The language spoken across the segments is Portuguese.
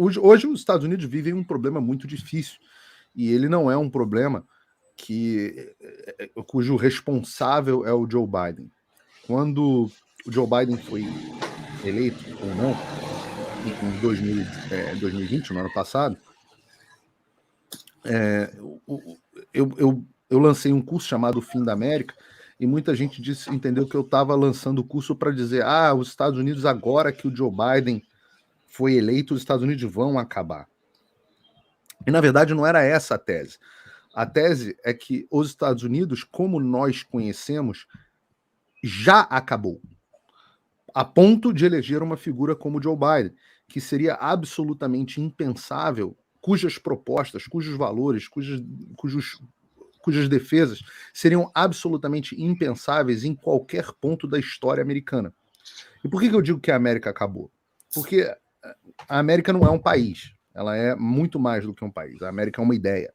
Hoje os Estados Unidos vivem um problema muito difícil, e ele não é um problema cujo responsável é o Joe Biden. Quando o Joe Biden foi eleito ou não, em 2020, no ano passado, eu lancei um curso chamado Fim da América, e muita gente entendeu que eu estava lançando o curso para dizer: os Estados Unidos, agora que o Joe Biden foi eleito, os Estados Unidos vão acabar. E, na verdade, não era essa a tese. A tese é que os Estados Unidos, como nós conhecemos, já acabou, a ponto de eleger uma figura como Joe Biden, que seria absolutamente impensável, cujas propostas, cujos valores, cujas defesas seriam absolutamente impensáveis em qualquer ponto da história americana. E por que eu digo que a América acabou? Porque a América não é um país, ela é muito mais do que um país. A América é uma ideia.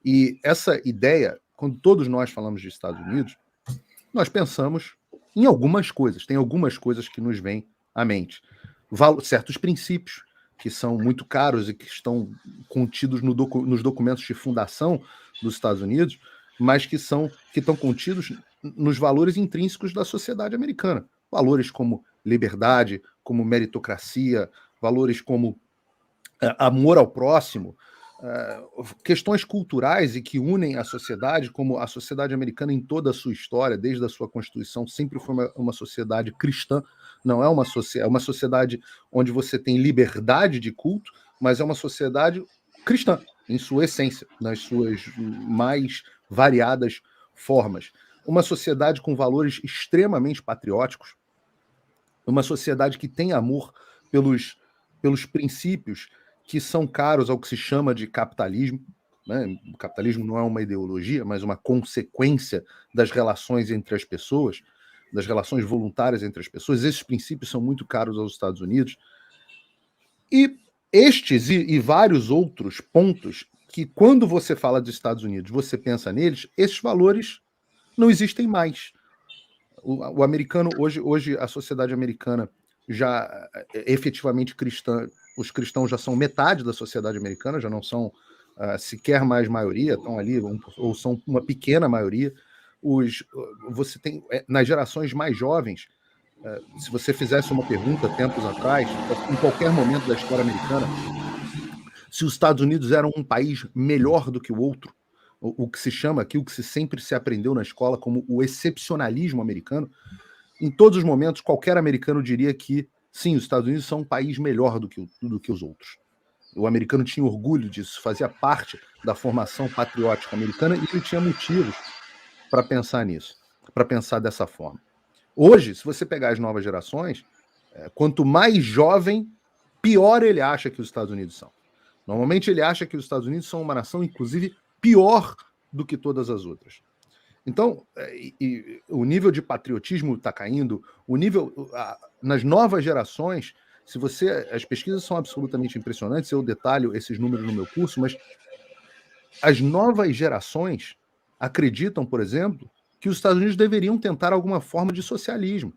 E essa ideia, quando todos nós falamos de Estados Unidos, nós pensamos em algumas coisas. Tem algumas coisas que nos vêm à mente. Certos princípios que são muito caros e que estão contidos nos documentos de fundação dos Estados Unidos, mas que estão contidos nos valores intrínsecos da sociedade americana. Valores como liberdade, como meritocracia, valores como amor ao próximo, questões culturais e que unem a sociedade, como a sociedade americana em toda a sua história, desde a sua Constituição, sempre foi uma sociedade cristã, não é uma sociedade onde você tem liberdade de culto, mas é uma sociedade cristã, em sua essência, nas suas mais variadas formas. Uma sociedade com valores extremamente patrióticos, uma sociedade que tem amor pelos princípios que são caros ao que se chama de capitalismo. Né? O capitalismo não é uma ideologia, mas uma consequência das relações entre as pessoas, das relações voluntárias entre as pessoas. Esses princípios são muito caros aos Estados Unidos. E estes e vários outros pontos que, quando você fala dos Estados Unidos, você pensa neles, esses valores não existem mais. O americano, hoje a sociedade americana já efetivamente cristã, os cristãos já são metade da sociedade americana, já não são sequer mais maioria, estão ali, ou são uma pequena maioria. Você tem, nas gerações mais jovens, se você fizesse uma pergunta tempos atrás, em qualquer momento da história americana, se os Estados Unidos eram um país melhor do que o outro, o que se chama aqui, o que sempre se aprendeu na escola como o excepcionalismo americano, em todos os momentos, qualquer americano diria que, sim, os Estados Unidos são um país melhor do que os outros. O americano tinha orgulho disso, fazia parte da formação patriótica americana, e ele tinha motivos para pensar nisso, para pensar dessa forma. Hoje, se você pegar as novas gerações, quanto mais jovem, pior ele acha que os Estados Unidos são. Normalmente ele acha que os Estados Unidos são uma nação, inclusive, pior do que todas as outras. Então, o nível de patriotismo está caindo, nas novas gerações, as pesquisas são absolutamente impressionantes, eu detalho esses números no meu curso, mas as novas gerações acreditam, por exemplo, que os Estados Unidos deveriam tentar alguma forma de socialismo.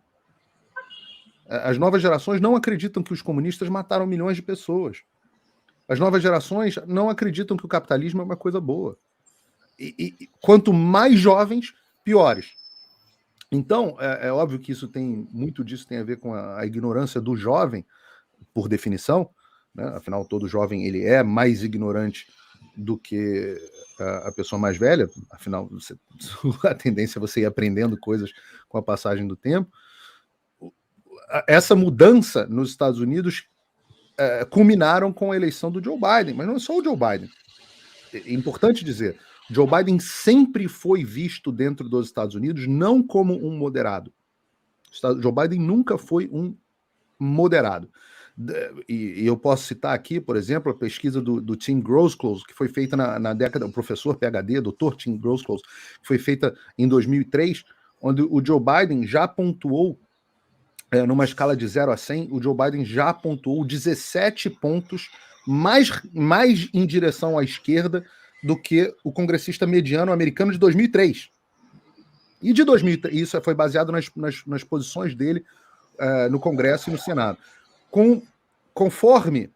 As novas gerações não acreditam que os comunistas mataram milhões de pessoas. As novas gerações não acreditam que o capitalismo é uma coisa boa. E quanto mais jovens, piores. Então, é óbvio que muito disso tem a ver com a ignorância do jovem, por definição, né? Afinal, todo jovem ele é mais ignorante do que a pessoa mais velha, afinal, a tendência é você ir aprendendo coisas com a passagem do tempo. Essa mudança nos Estados Unidos culminaram com a eleição do Joe Biden, mas não é só o Joe Biden. É importante dizer, Joe Biden sempre foi visto dentro dos Estados Unidos não como um moderado. Joe Biden nunca foi um moderado. E eu posso citar aqui, por exemplo, a pesquisa do Tim Groskopf, que foi feita na década, o professor PhD, Dr. Tim Groskopf, que foi feita em 2003, onde o Joe Biden já pontuou, numa escala de 0 a 100, o Joe Biden já pontuou 17 pontos mais em direção à esquerda do que o congressista mediano americano de 2003. E de 2003, isso foi baseado nas posições dele no Congresso e no Senado. Conforme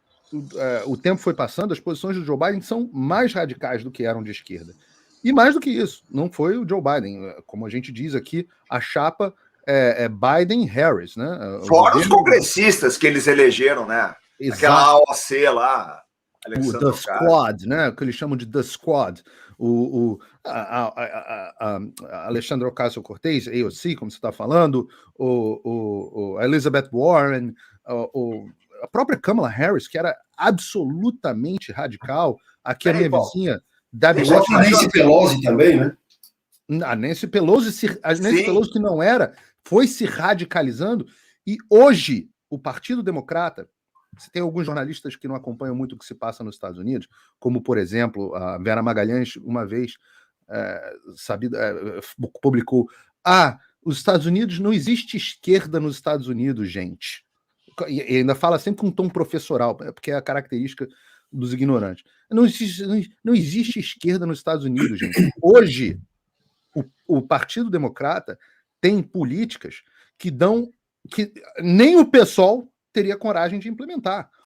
o tempo foi passando, as posições do Joe Biden são mais radicais do que eram de esquerda. E mais do que isso, não foi o Joe Biden. Como a gente diz aqui, a chapa é Biden-Harris, né? Fora os congressistas que eles elegeram, né? Exato. Aquela AOC lá, o The Squad, né? Que eles chamam de The Squad. A Alexandra Ocasio-Cortez, AOC, como você está falando, a Elizabeth Warren, a própria Kamala Harris, que era absolutamente radical. Aqui a minha vizinha, Debbie Watson. A Nancy Pelosi também, né? A Nancy Pelosi que não era, foi se radicalizando. E hoje, o Partido Democrata, você tem alguns jornalistas que não acompanham muito o que se passa nos Estados Unidos, como, por exemplo, a Vera Magalhães, uma vez publicou: os Estados Unidos, não existe esquerda nos Estados Unidos, gente. E ainda fala sempre com um tom professoral, porque é a característica dos ignorantes. Não existe esquerda nos Estados Unidos, gente. Hoje, o Partido Democrata tem políticas que nem o PSOL teria coragem de implementar.